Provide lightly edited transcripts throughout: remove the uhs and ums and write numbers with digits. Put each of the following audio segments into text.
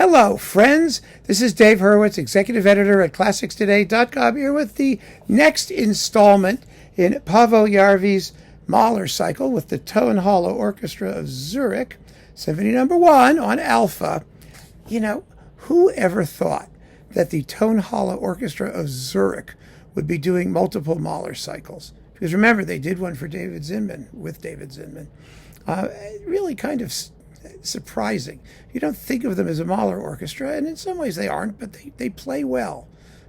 Hello, friends. This is Dave Hurwitz, executive editor at ClassicsToday.com, here with the next installment in Paavo Järvi's Mahler cycle with the Tonhalle Orchestra of Zurich, Symphony number 1 on Alpha. You know, who ever thought that the Tonhalle Orchestra of Zurich would be doing multiple Mahler cycles? Because remember, they did one for David Zinman, with David Zinman. Really kind of surprising. You don't think of them as a Mahler orchestra, and in some ways they aren't, but they play well.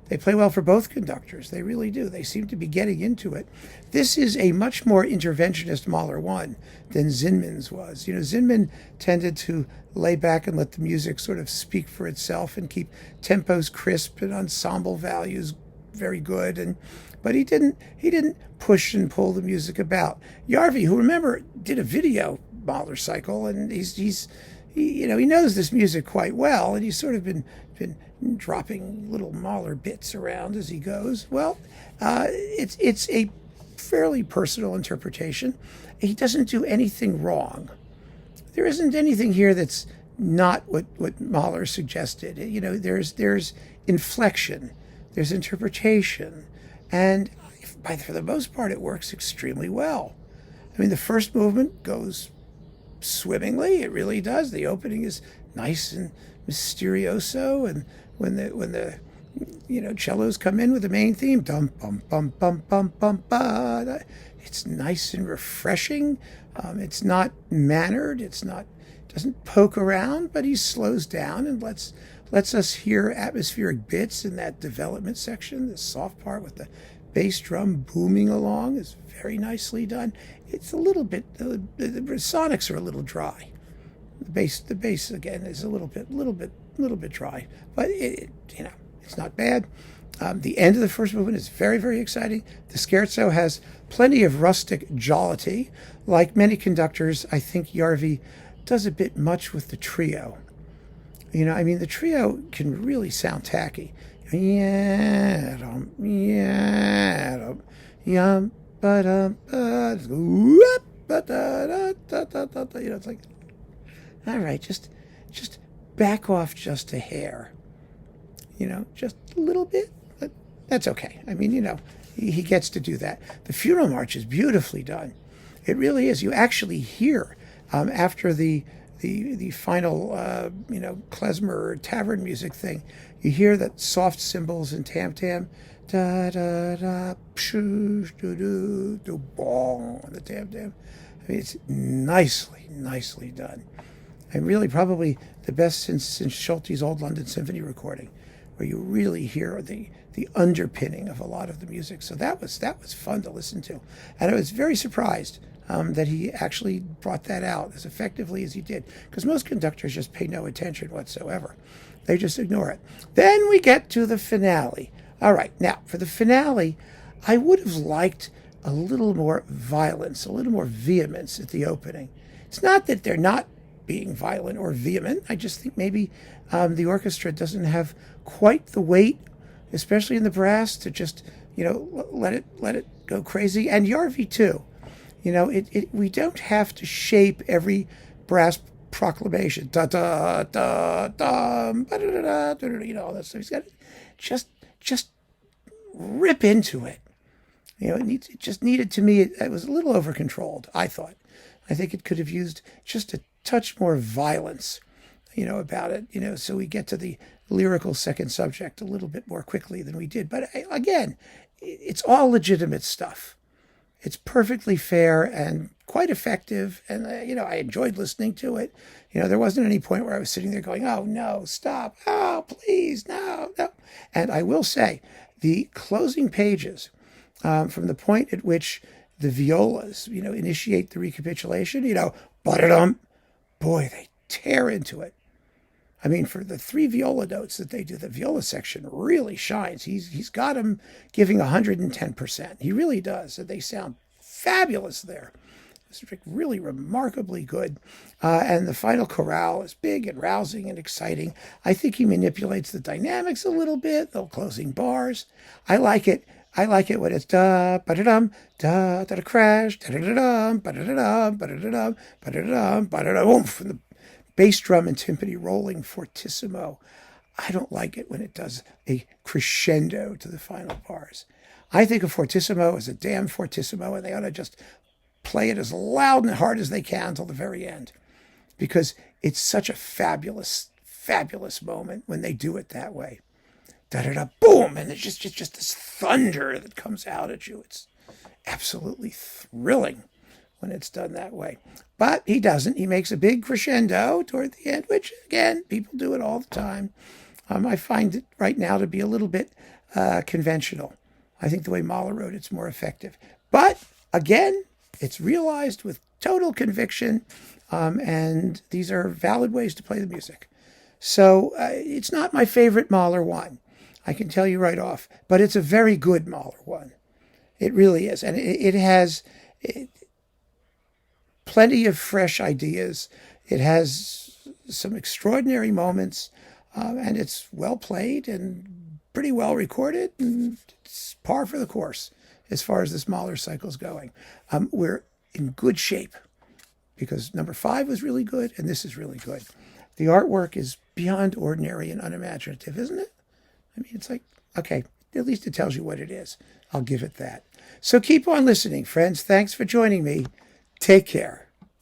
They play well for both conductors. They really do. They seem to be getting into it. This is a much more interventionist Mahler 1 than Zinman's was. You know, Zinman tended to lay back and let the music sort of speak for itself and keep tempos crisp and ensemble values very good, but he didn't push and pull the music about. Järvi, who remember did a video Mahler cycle, and he knows this music quite well, and he's sort of been dropping little Mahler bits around as he goes. Well, it's a fairly personal interpretation. He doesn't do anything wrong. There isn't anything here that's not what Mahler suggested. You know, there's inflection, there's interpretation, and for the most part, it works extremely well. I mean, the first movement goes swimmingly. It really does. The opening is nice and mysterioso, and when the cellos come in with the main theme, dum bum bum bum bum bum ba, it's nice and refreshing. It's not mannered. Doesn't poke around, but he slows down and lets us hear atmospheric bits in that development section. The soft part with the bass drum booming along is very nicely done. It's a little bit, the sonics are a little dry. The bass again is a little bit dry, but it's not bad. The end of the first movement is very, very exciting. The Scherzo has plenty of rustic jollity. Like many conductors, I think Järvi does a bit much with the trio. You know, I mean, the trio can really sound tacky. Yeah, it's like, all right, just back off just a hair. Just a little bit, but that's okay. I mean, he gets to do that. The funeral march is beautifully done. It really is. You actually hear after the final, klezmer tavern music thing, you hear that soft cymbals and tam-tam, da-da-da, pshoosh, do-do, do-bong, the tam-tam. I mean, it's nicely done. And really probably the best since Schulte's Old London Symphony recording, where you really hear the underpinning of a lot of the music. So that was fun to listen to. And I was very surprised that he actually brought that out as effectively as he did, because most conductors just pay no attention whatsoever. They just ignore it. Then we get to the finale. All right, now for the finale, I would have liked a little more violence, a little more vehemence at the opening. It's not that they're not being violent or vehement. I just think maybe the orchestra doesn't have quite the weight, especially in the brass, to just let it go crazy. And Järvi too. We don't have to shape every brass proclamation. Da da da da da da da. All that stuff. He's got to just rip into it. It just needed, to me, it was a little over controlled, I thought. I think it could have used just a touch more violence, about it, so we get to the lyrical second subject a little bit more quickly than we did. But again, it's all legitimate stuff. It's perfectly fair and quite effective, and I enjoyed listening to it. There wasn't any point where I was sitting there going, "Oh no, stop! Oh please, no!" And I will say, the closing pages, from the point at which the violas, initiate the recapitulation, ba-da-dum, boy, they tear into it. I mean, for the 3 viola notes that they do, the viola section really shines. He's got them giving 110%. He really does. And they sound fabulous there. It's really remarkably good. And the final chorale is big and rousing and exciting. I think he manipulates the dynamics a little bit, the closing bars. I like it. When it's da ba da dum da da crash da da dum ba da dum ba da dum ba da dum ba da dum, and the bass drum and timpani rolling fortissimo. I don't like it when it does a crescendo to the final bars. I think a fortissimo is a damn fortissimo, and they ought to just play it as loud and hard as they can till the very end, because it's such a fabulous, fabulous moment when they do it that way. Da-da-da, boom, and it's just this thunder that comes out at you. It's absolutely thrilling when it's done that way. But he doesn't. He makes a big crescendo toward the end, which, again, people do it all the time. I find it right now to be a little bit conventional. I think the way Mahler wrote it's more effective. But, again, it's realized with total conviction, and these are valid ways to play the music. So it's not my favorite Mahler one, I can tell you right off, but it's a very good Mahler one. It really is. And it has plenty of fresh ideas. It has some extraordinary moments, and it's well played and pretty well recorded, and it's par for the course as far as this Mahler cycle is going. We're in good shape because number 5 was really good, and this is really good. The artwork is beyond ordinary and unimaginative, isn't it? I mean, it's like, okay, at least it tells you what it is. I'll give it that. So keep on listening, friends. Thanks for joining me. Take care.